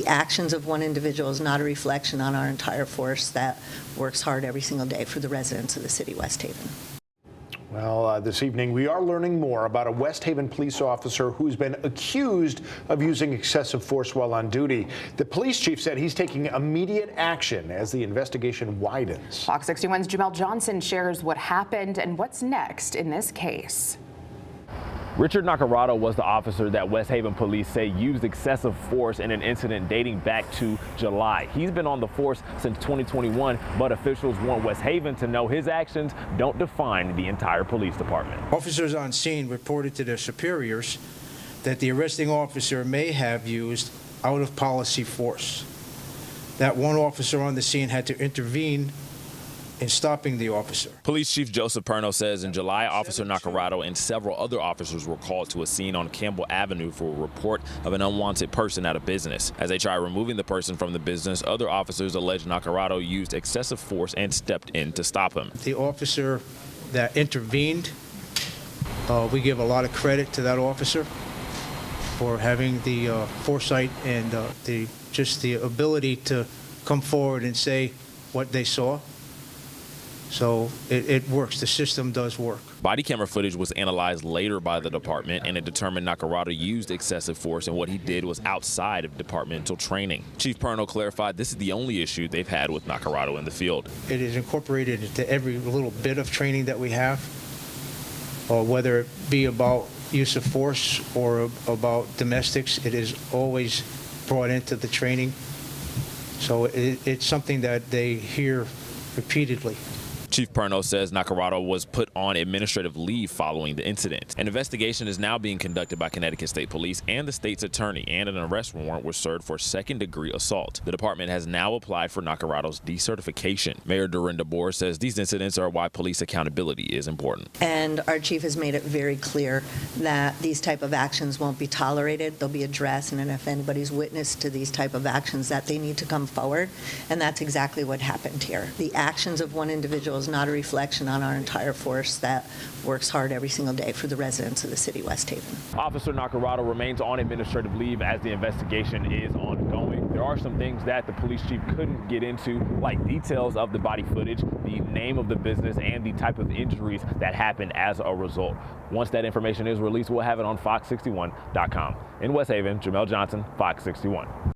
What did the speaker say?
The actions of one individual is not a reflection on our entire force that works hard every single day for the residents of the city of West Haven. Well, this evening we are learning more about a West Haven police officer who's been accused of using excessive force while on duty. The police chief said he's taking immediate action as the investigation widens. Fox 61's Jamel Johnson shares what happened and what's next in this case. Richard Nacarado was the officer that West Haven police say used excessive force in an incident dating back to July. He's been on the force since 2021, but officials want West Haven to know his actions don't define the entire police department. Officers on scene reported to their superiors that the arresting officer may have used out-of-policy force. That one officer on the scene had to intervene in stopping the officer. Police Chief Joseph Perno says in July, Officer Nacarado and several other officers were called to a scene on Campbell Avenue for a report of an unwanted person at a business. As they tried removing the person from the business, other officers alleged Nacarado used excessive force and stepped in to stop him. The officer that intervened, we give a lot of credit to that officer for having the foresight and the ability to come forward and say what they saw. So it works. The system does work. Body camera footage was analyzed later by the department, and it determined Nacarado used excessive force, and what he did was outside of departmental training. Chief Perno clarified this is the only issue they've had with Nacarado in the field. It is incorporated into every little bit of training that we have, whether it be about use of force or about domestics. It is always brought into the training. So it's something that they hear repeatedly. Chief Perno says Nacarado was put on administrative leave following the incident. An investigation is now being conducted by Connecticut State Police and the state's attorney, and an arrest warrant was served for second-degree assault. The department has now applied for Nacarado's decertification. Mayor Dorinda Boer says these incidents are why police accountability is important. And our chief has made it very clear that these type of actions won't be tolerated. They'll be addressed, and if anybody's witness to these type of actions, that they need to come forward. And that's exactly what happened here. The actions of one individual is not a reflection on our entire force that works hard every single day for the residents of the city of West Haven. Officer Nacarado remains on administrative leave as the investigation is ongoing. There are some things that the police chief couldn't get into, like details of the body footage, the name of the business, and the type of injuries that happened as a result. Once that information is released, we'll have it on fox61.com. In West Haven, Jamel Johnson, Fox 61.